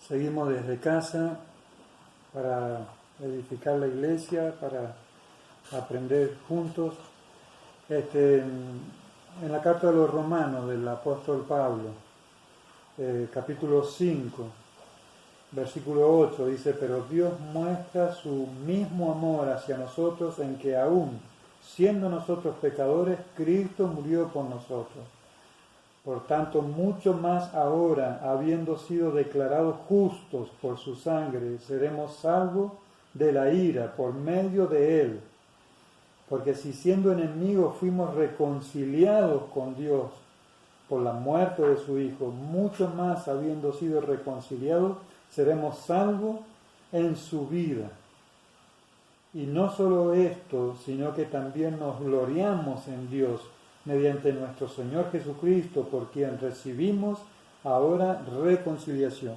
Seguimos desde casa para edificar la iglesia, para aprender juntos. En la carta de los Romanos del apóstol Pablo, capítulo 5, versículo 8, dice: pero Dios muestra su mismo amor hacia nosotros en que aún siendo nosotros pecadores, Cristo murió por nosotros. Por tanto, mucho más ahora, habiendo sido declarados justos por su sangre, seremos salvos de la ira por medio de él. Porque si siendo enemigos fuimos reconciliados con Dios por la muerte de su Hijo, mucho más habiendo sido reconciliados, seremos salvos en su vida. Y no solo esto, sino que también nos gloriamos en Dios mediante nuestro Señor Jesucristo, por quien recibimos ahora reconciliación.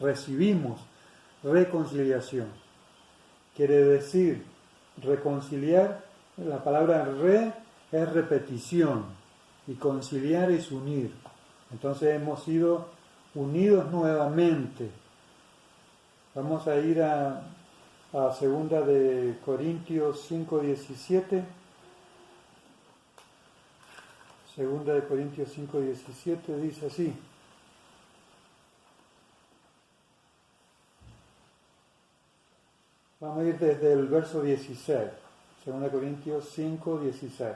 Recibimos reconciliación. Quiere decir, reconciliar, la palabra re es repetición y conciliar es unir. Entonces hemos sido unidos nuevamente. Vamos a ir a 2 de Corintios 5:17. 2 de Corintios 5:17 dice así: vamos a ir desde el verso 16, 2 Corintios 5:16.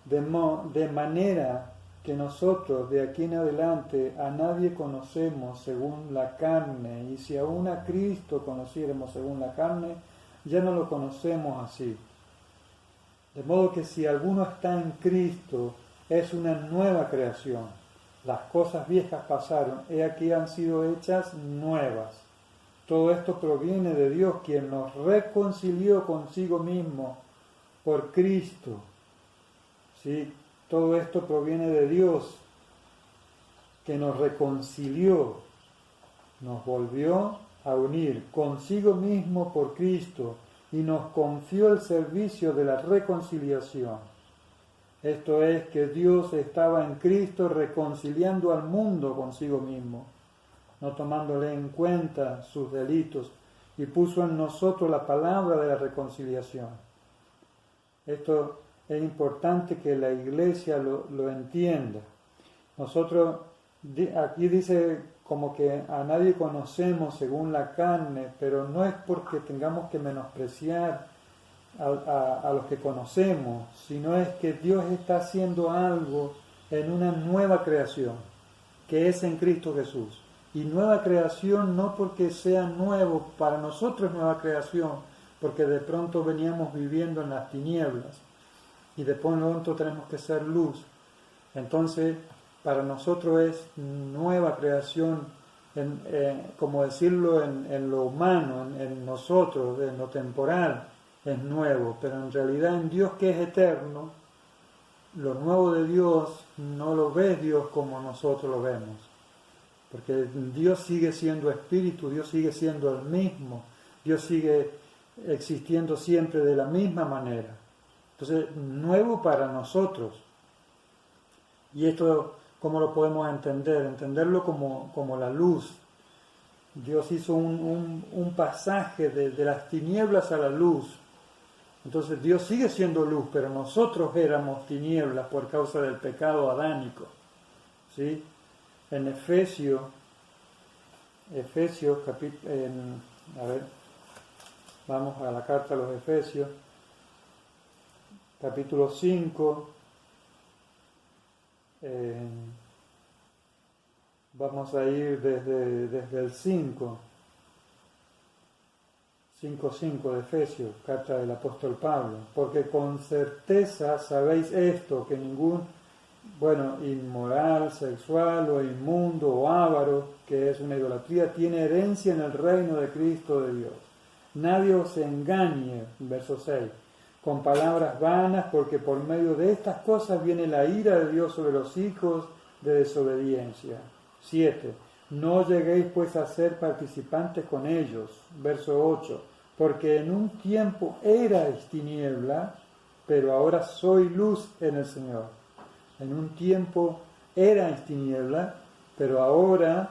De manera que nosotros de aquí en adelante a nadie conocemos según la carne, y si aún a Cristo conociéramos según la carne, ya no lo conocemos así. De modo que si alguno está en Cristo, es una nueva creación. Las cosas viejas pasaron, he aquí han sido hechas nuevas. Todo esto proviene de Dios, quien nos reconcilió consigo mismo por Cristo. ¿Sí? Todo esto proviene de Dios, que nos reconcilió, nos volvió a unir consigo mismo por Cristo y nos confió el servicio de la reconciliación. Esto es, que Dios estaba en Cristo reconciliando al mundo consigo mismo, no tomándole en cuenta sus delitos, y puso en nosotros la palabra de la reconciliación. Esto es importante que la iglesia lo entienda. Nosotros, aquí dice como que a nadie conocemos según la carne, pero no es porque tengamos que menospreciar a los que conocemos, sino es que Dios está haciendo algo en una nueva creación, que es en Cristo Jesús. Y nueva creación no porque sea nuevo, para nosotros es nueva creación, porque de pronto veníamos viviendo en las tinieblas, y de pronto tenemos que ser luz. Entonces, para nosotros es nueva creación, como decirlo, en lo humano, en nosotros, en lo temporal, es nuevo, pero en realidad en Dios, que es eterno, lo nuevo de Dios no lo ve Dios como nosotros lo vemos, porque Dios sigue siendo espíritu, Dios sigue siendo el mismo, Dios sigue existiendo siempre de la misma manera. Entonces, nuevo para nosotros. Y esto, ¿cómo lo podemos entender? Entenderlo como la luz. Dios hizo un pasaje de las tinieblas a la luz. Entonces Dios sigue siendo luz, pero nosotros éramos tinieblas por causa del pecado adánico. ¿Sí? En Efesios vamos a la carta a los Efesios, capítulo 5, vamos a ir desde el 5:5 de Efesios, carta del apóstol Pablo. Porque con certeza sabéis esto, que ningún inmoral, sexual o inmundo o avaro, que es una idolatría, tiene herencia en el reino de Cristo de Dios. Nadie os engañe, verso 6, con palabras vanas, porque por medio de estas cosas viene la ira de Dios sobre los hijos de desobediencia. 7. No lleguéis pues a ser participantes con ellos, verso 8, porque en un tiempo erais tiniebla, pero ahora soy luz en el Señor. En un tiempo erais tiniebla, pero ahora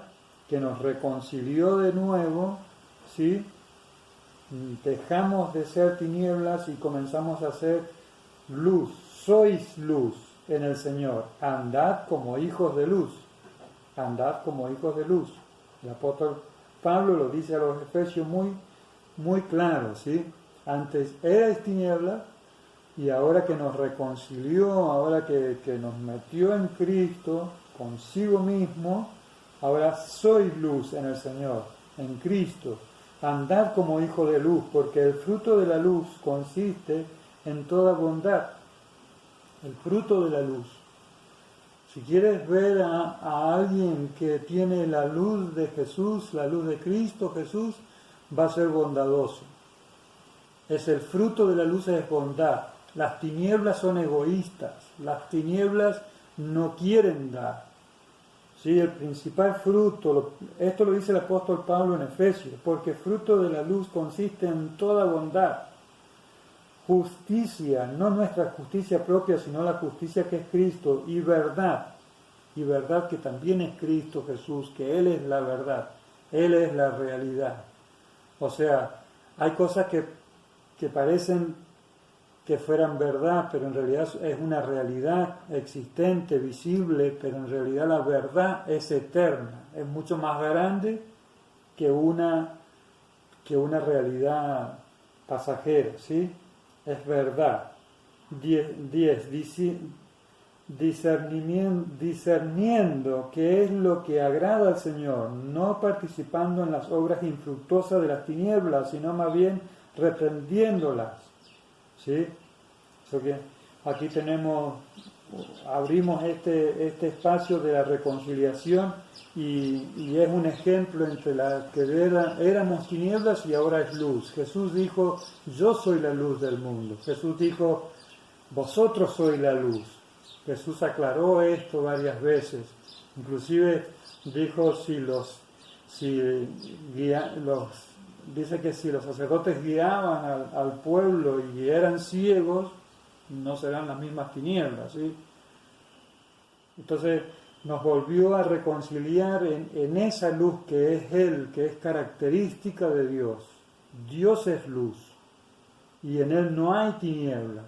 que nos reconcilió de nuevo, ¿sí? Dejamos de ser tinieblas y comenzamos a ser luz. Sois luz en el Señor. Andad como hijos de luz. Andad como hijos de luz. El apóstol Pablo lo dice a los Efesios muy claro, ¿sí? Antes erais tinieblas y ahora que nos reconcilió, ahora que nos metió en Cristo, consigo mismo, ahora sois luz en el Señor, en Cristo. Andad como hijos de luz, porque el fruto de la luz consiste en toda bondad. El fruto de la luz. Si quieres ver a alguien que tiene la luz de Jesús, la luz de Cristo Jesús, va a ser bondadoso. Es el fruto de la luz, es bondad. Las tinieblas son egoístas. Las tinieblas no quieren dar. ¿Sí? El principal fruto, esto lo dice el apóstol Pablo en Efesios, porque fruto de la luz consiste en toda bondad. Justicia, no nuestra justicia propia, sino la justicia que es Cristo, y verdad que también es Cristo Jesús, que Él es la verdad, Él es la realidad. O sea, hay cosas que parecen que fueran verdad, pero en realidad es una realidad existente, visible, pero en realidad la verdad es eterna, es mucho más grande que una realidad pasajera, ¿sí? Es verdad. 10. Discerniendo qué es lo que agrada al Señor, no participando en las obras infructuosas de las tinieblas, sino más bien reprendiéndolas. ¿Sí? Eso que aquí abrimos este espacio de la reconciliación y es un ejemplo entre la que éramos tinieblas y ahora es luz. Jesús dijo, yo soy la luz del mundo. Jesús dijo, vosotros sois la luz. Jesús aclaró esto varias veces. Inclusive dijo dice que si los sacerdotes guiaban al pueblo y eran ciegos, no serán las mismas tinieblas, ¿sí? Entonces nos volvió a reconciliar en esa luz que es Él, que es característica de Dios. Dios es luz y en Él no hay tinieblas.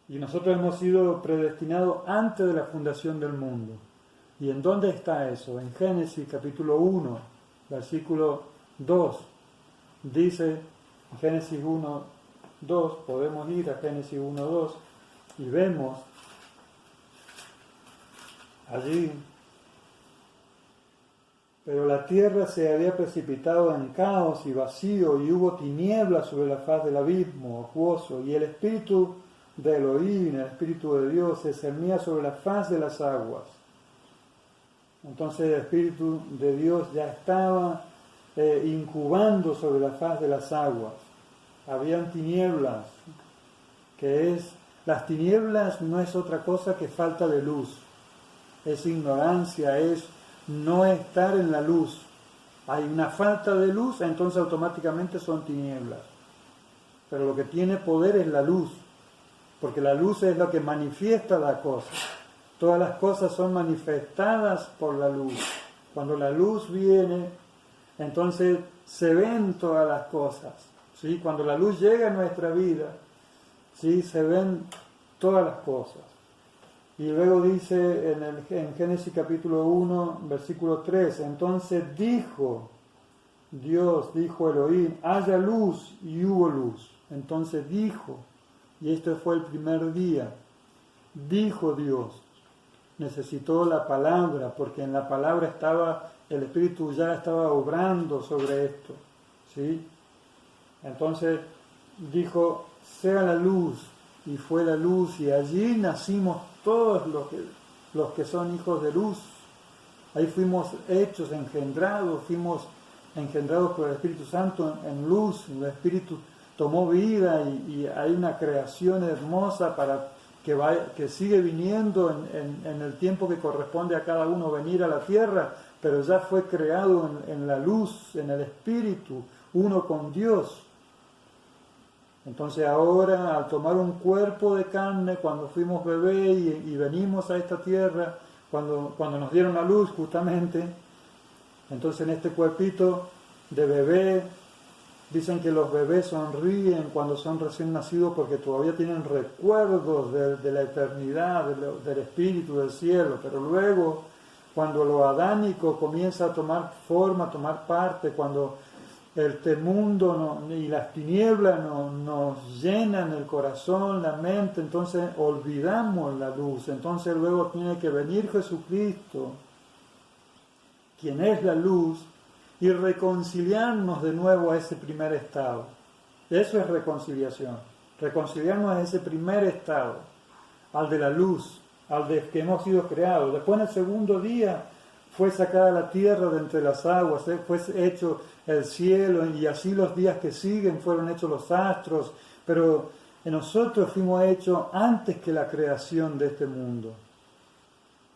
Y nosotros hemos sido predestinados antes de la fundación del mundo. ¿Y en dónde está eso? En Génesis capítulo 1, versículo 2. Dice, en Génesis 1, 2, podemos ir a Génesis 1, 2 y vemos allí, pero la tierra se había precipitado en caos y vacío y hubo tinieblas sobre la faz del abismo acuoso y el espíritu de Elohim, el espíritu de Dios, se cernía sobre la faz de las aguas. Entonces el espíritu de Dios ya estaba incubando sobre la faz de las aguas. Habían tinieblas, las tinieblas no es otra cosa que falta de luz, es ignorancia, es no estar en la luz. Hay una falta de luz, entonces automáticamente son tinieblas. Pero lo que tiene poder es la luz, porque la luz es lo que manifiesta la cosa. Todas las cosas son manifestadas por la luz. Cuando la luz viene, entonces se ven todas las cosas. ¿Sí? Cuando la luz llega a nuestra vida, ¿sí? Se ven todas las cosas. Y luego dice en Génesis capítulo 1, versículo 3, entonces dijo Elohim, haya luz, y hubo luz. Entonces dijo, y este fue el primer día, dijo Dios, necesitó la palabra, porque en la palabra el Espíritu ya estaba obrando sobre esto, ¿sí? Entonces dijo, sea la luz, y fue la luz, y allí nacimos todos los que son hijos de luz. Ahí fuimos fuimos engendrados por el Espíritu Santo en luz, el Espíritu tomó vida y hay una creación hermosa para que sigue viniendo en el tiempo que corresponde a cada uno venir a la tierra, pero ya fue creado en la luz, en el Espíritu, uno con Dios. Entonces ahora, al tomar un cuerpo de carne, cuando fuimos bebé y venimos a esta tierra, cuando nos dieron la luz justamente, Entonces en este cuerpito de bebé, dicen que los bebés sonríen cuando son recién nacidos porque todavía tienen recuerdos de la eternidad, del espíritu, del cielo, pero luego cuando lo adánico comienza a tomar forma, a tomar parte, cuando este mundo y las tinieblas nos llenan el corazón, la mente, entonces olvidamos la luz. Entonces luego tiene que venir Jesucristo, quien es la luz, y reconciliarnos de nuevo a ese primer estado. Eso es reconciliación. Reconciliarnos a ese primer estado, al de la luz, al de que hemos sido creados. Después en el segundo día fue sacada la tierra de entre las aguas, fue hecho el cielo, y así los días que siguen fueron hechos los astros, pero nosotros fuimos hechos antes que la creación de este mundo,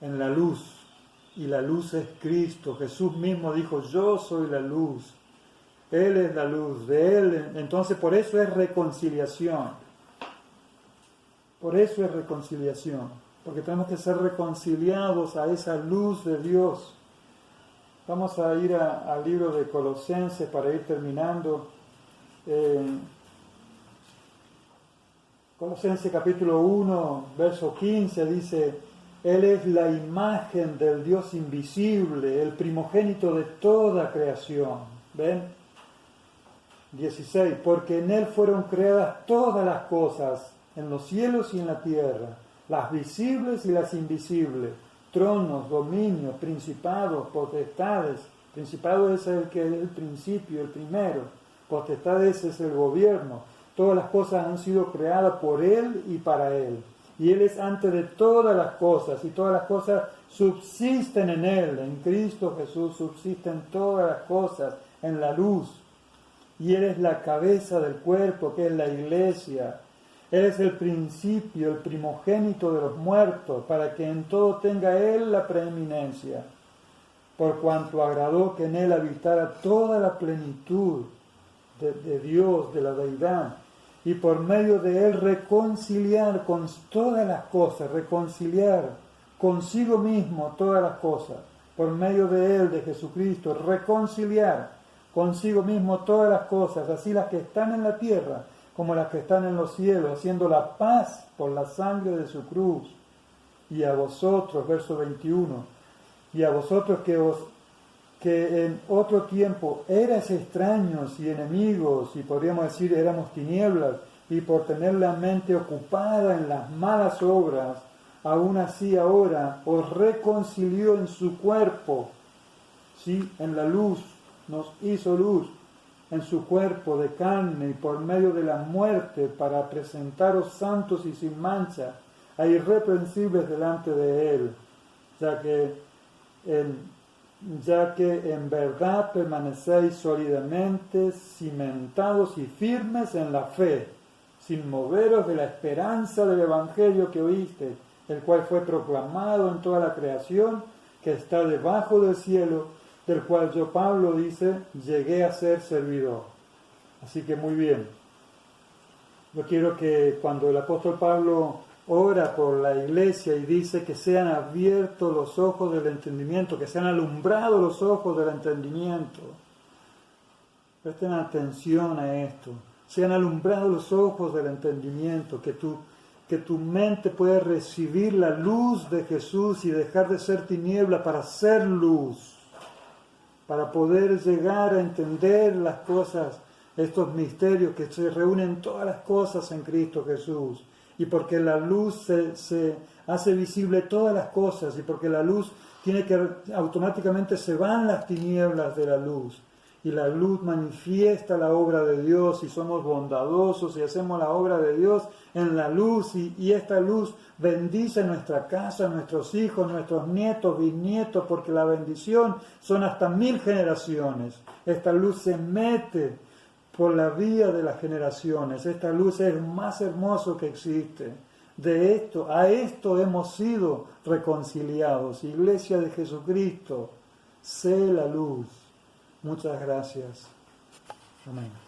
en la luz, y la luz es Cristo. Jesús mismo dijo, yo soy la luz, Él es la luz, de Él, entonces por eso es reconciliación, porque tenemos que ser reconciliados a esa luz de Dios. Vamos a ir al libro de Colosenses para ir terminando. Colosenses capítulo 1, verso 15 dice, Él es la imagen del Dios invisible, el primogénito de toda creación. ¿Ven? 16, porque en Él fueron creadas todas las cosas, en los cielos y en la tierra, las visibles y las invisibles, tronos, dominios, principados, potestades. Principado es el que es el principio, el primero. Potestades es el gobierno. Todas las cosas han sido creadas por Él y para Él. Y Él es antes de todas las cosas, y todas las cosas subsisten en Él. En Cristo Jesús subsisten todas las cosas en la luz. Y Él es la cabeza del cuerpo, que es la iglesia. Él es el principio, el primogénito de los muertos, para que en todo tenga Él la preeminencia, por cuanto agradó que en Él habitara toda la plenitud de Dios, de la deidad, y por medio de Él reconciliar con todas las cosas, reconciliar consigo mismo todas las cosas, por medio de Él, de Jesucristo, reconciliar consigo mismo todas las cosas, así las que están en la tierra, como las que están en los cielos, haciendo la paz por la sangre de su cruz. Y a vosotros, verso 21, y a vosotros que en otro tiempo eras extraños y enemigos, y podríamos decir éramos tinieblas, y por tener la mente ocupada en las malas obras, aún así ahora os reconcilió en su cuerpo, ¿sí? En la luz, nos hizo luz, en su cuerpo de carne y por medio de la muerte, para presentaros santos y sin mancha e irreprensibles delante de Él, ya que en verdad permanecéis sólidamente cimentados y firmes en la fe, sin moveros de la esperanza del Evangelio que oíste, el cual fue proclamado en toda la creación que está debajo del cielo, del cual yo, Pablo, dice, llegué a ser servidor. Así que muy bien. Yo quiero que cuando el apóstol Pablo ora por la iglesia y dice que sean abiertos los ojos del entendimiento, que sean alumbrados los ojos del entendimiento, presten atención a esto, sean alumbrados los ojos del entendimiento, que tu mente pueda recibir la luz de Jesús y dejar de ser tiniebla para ser luz, para poder llegar a entender las cosas, estos misterios que se reúnen todas las cosas en Cristo Jesús. Y porque la luz se hace visible todas las cosas, y porque la luz automáticamente se van las tinieblas de la luz, y la luz manifiesta la obra de Dios, y somos bondadosos y hacemos la obra de Dios en la luz, y esta luz bendice nuestra casa, nuestros hijos, nuestros nietos, bisnietos, porque la bendición son hasta 1000 generaciones. Esta luz se mete por la vía de las generaciones. Esta luz es lo más hermoso que existe. A esto hemos sido reconciliados. Iglesia de Jesucristo, sé la luz. Muchas gracias. Amén.